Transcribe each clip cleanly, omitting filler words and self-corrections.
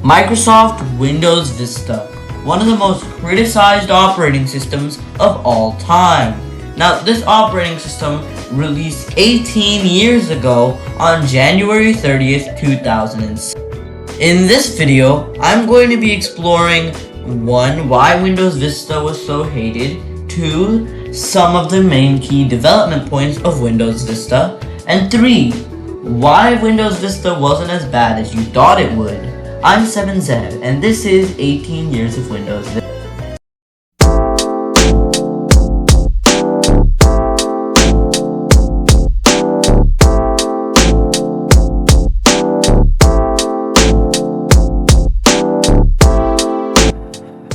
Microsoft Windows Vista, one of the most criticized operating systems of all time. Now, this operating system released 18 years ago on January 30th, 2006. In this video, I'm going to be exploring 1. Why Windows Vista was so hated, 2. Some of the main key development points of Windows Vista, and 3. Why Windows Vista wasn't as bad as you thought it would. I'm 7Z, and this is 18 years of Windows Vista.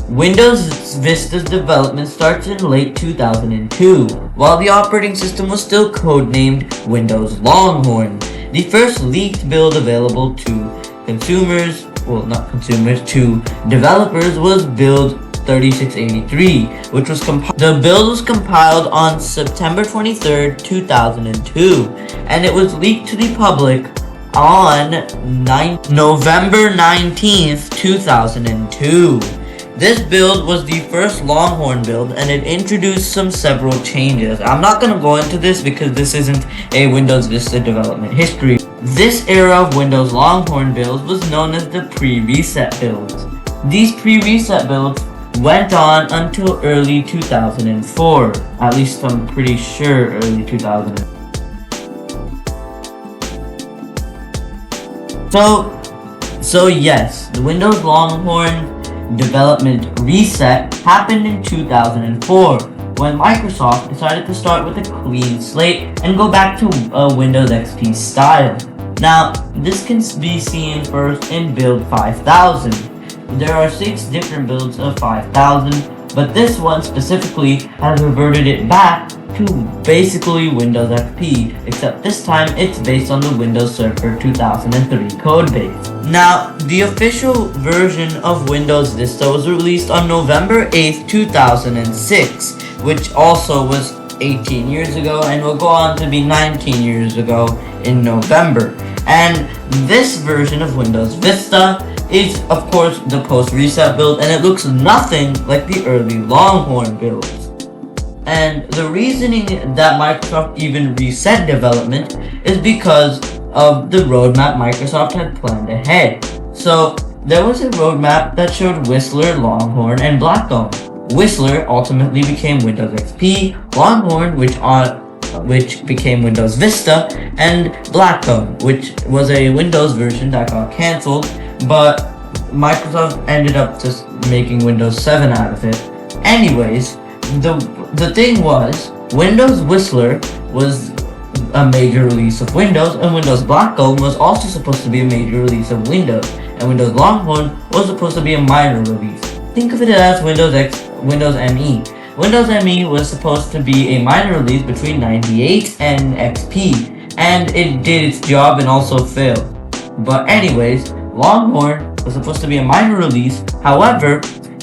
Windows Vista's development started in late 2002, while the operating system was still codenamed Windows Longhorn. The first leaked build available to to developers was build 3683, which was the build was compiled on September 23rd, 2002, and it was leaked to the public on November 19th, 2002. This build was the first Longhorn build, and it introduced several changes. I'm not going to go into this because this isn't a Windows Vista development history. This era of Windows Longhorn builds was known as the pre-reset builds. These pre-reset builds went on until early 2004. At least I'm pretty sure early 2000. So yes, the Windows Longhorn development reset happened in 2004 when Microsoft decided to start with a clean slate and go back to a Windows XP style. Now, this can be seen first in build 5000. There are 6 different builds of 5000, but this one specifically has reverted it back to basically Windows XP, except this time it's based on the Windows Server 2003 codebase. Now, the official version of Windows Vista was released on November 8th, 2006, which also was 18 years ago and will go on to be 19 years ago in November. And this version of Windows Vista is, of course, the post-reset build, and it looks nothing like the early Longhorn builds. And the reasoning that Microsoft even reset development is because of the roadmap Microsoft had planned ahead. So there was a roadmap that showed Whistler, Longhorn, and Blackcomb. Whistler ultimately became Windows XP, Longhorn, which became Windows Vista, and Blackcomb, which was a Windows version that got cancelled, but Microsoft ended up just making Windows 7 out of it. Anyways, the thing was, Windows Whistler was a major release of Windows, and Windows Blackcomb was also supposed to be a major release of Windows, and Windows Longhorn was supposed to be a minor release. Think of it as Windows ME. Windows ME was supposed to be a minor release between 98 and XP, and it did its job and also failed. But anyways, Longhorn was supposed to be a minor release. However,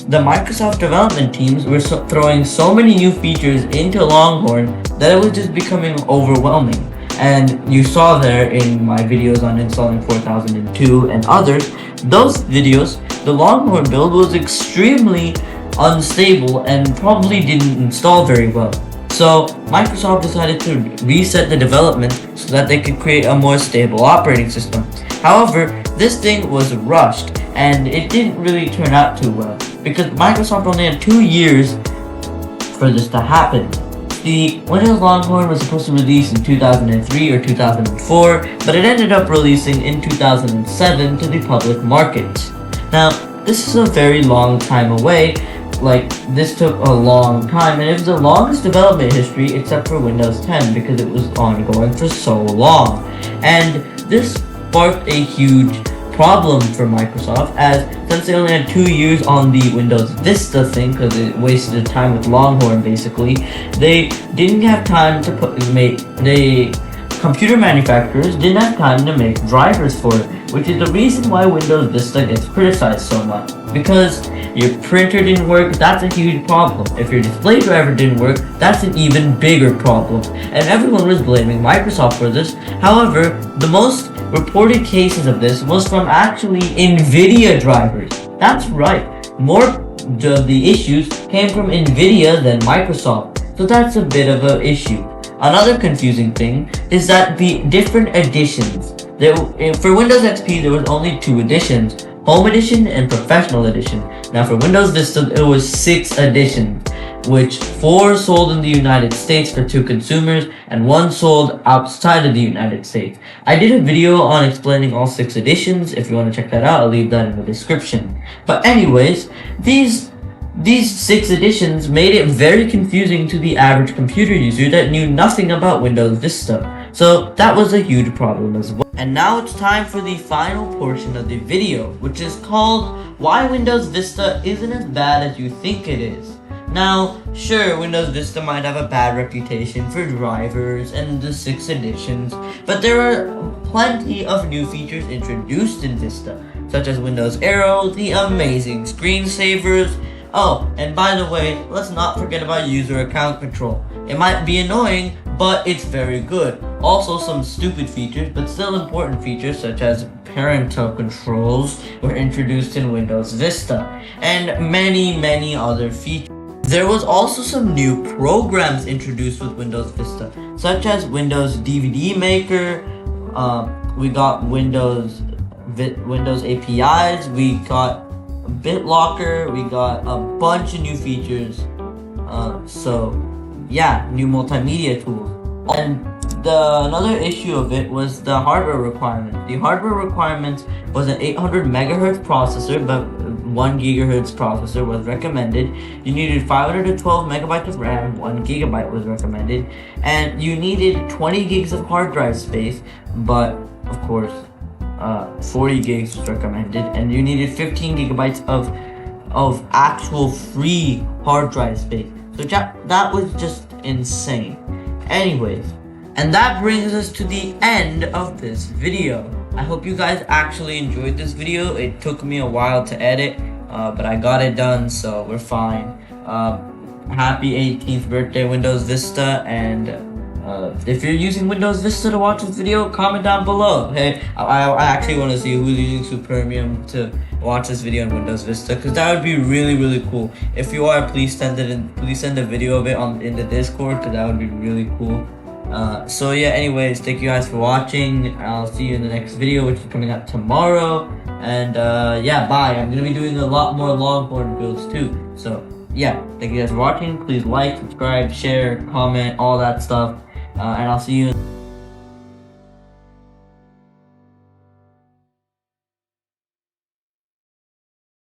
the Microsoft development teams were throwing so many new features into Longhorn that it was just becoming overwhelming. And you saw there in my videos on installing 4002 and others, those videos, the Longhorn build was extremely unstable and probably didn't install very well. So Microsoft decided to reset the development so that they could create a more stable operating system. However, this thing was rushed and it didn't really turn out too well because Microsoft only had 2 years for this to happen. The Windows Longhorn was supposed to release in 2003 or 2004, but it ended up releasing in 2007 to the public market. Now, this is a very long time away. This took a long time, and it was the longest development history except for Windows 10 because it was ongoing for so long. And this sparked a huge problem for Microsoft, as since they only had 2 years on the Windows Vista thing because it wasted time with Longhorn basically, they didn't have time to computer manufacturers didn't have time to make drivers for it, which is the reason why Windows Vista gets criticized so much. Because your printer didn't work, that's a huge problem. If your display driver didn't work, that's an even bigger problem. And everyone was blaming Microsoft for this. However, the most reported cases of this was from actually NVIDIA drivers. That's right, more of the issues came from NVIDIA than Microsoft, so that's a bit of an issue. Another confusing thing is that the different editions. For Windows XP, there was only 2 editions, Home Edition and Professional Edition. Now for Windows Vista, it was 6 editions, which 4 sold in the United States for 2 consumers, and 1 sold outside of the United States. I did a video on explaining all 6 editions. If you want to check that out, I'll leave that in the description. But anyways, these 6 editions made it very confusing to the average computer user that knew nothing about Windows Vista. So that was a huge problem as well. And now it's time for the final portion of the video, which is called Why Windows Vista Isn't as Bad as You Think It Is. Now, sure, Windows Vista might have a bad reputation for drivers and the 6 editions, but there are plenty of new features introduced in Vista, such as Windows Arrow, the amazing screensavers. Oh, and by the way, let's not forget about user account control. It might be annoying, but it's very good. Also, some stupid features, but still important features, such as parental controls, were introduced in Windows Vista, and many other features. There was also some new programs introduced with Windows Vista, such as Windows DVD Maker. We got Windows APIs. We got BitLocker. We got a bunch of new features. So yeah, new multimedia tools. And another issue of it was the hardware requirement. The hardware requirements was an 800 megahertz processor, but 1 gigahertz processor was recommended. You needed 512 megabytes of RAM, 1 gigabyte was recommended, and you needed 20 gigs of hard drive space, but of course 40 gigs was recommended, and you needed 15 gigabytes of actual free hard drive space. So that was just insane. Anyways, and that brings us to the end of this video. I hope you guys actually enjoyed this video. It took me a while to edit, but I got it done, so we're fine. Happy 18th birthday, Windows Vista, and if you're using Windows Vista to watch this video, comment down below. Hey, I actually want to see who's using Supermium to watch this video on Windows Vista, because that would be really cool. If you are, please send a video of it in the Discord, because that would be really cool. So yeah, anyways, thank you guys for watching. I'll see you in the next video, which is coming out tomorrow. And yeah, bye. I'm gonna be doing a lot more Longhorn builds too. So yeah, thank you guys for watching. Please like, subscribe, share, comment, all that stuff. And I'll see you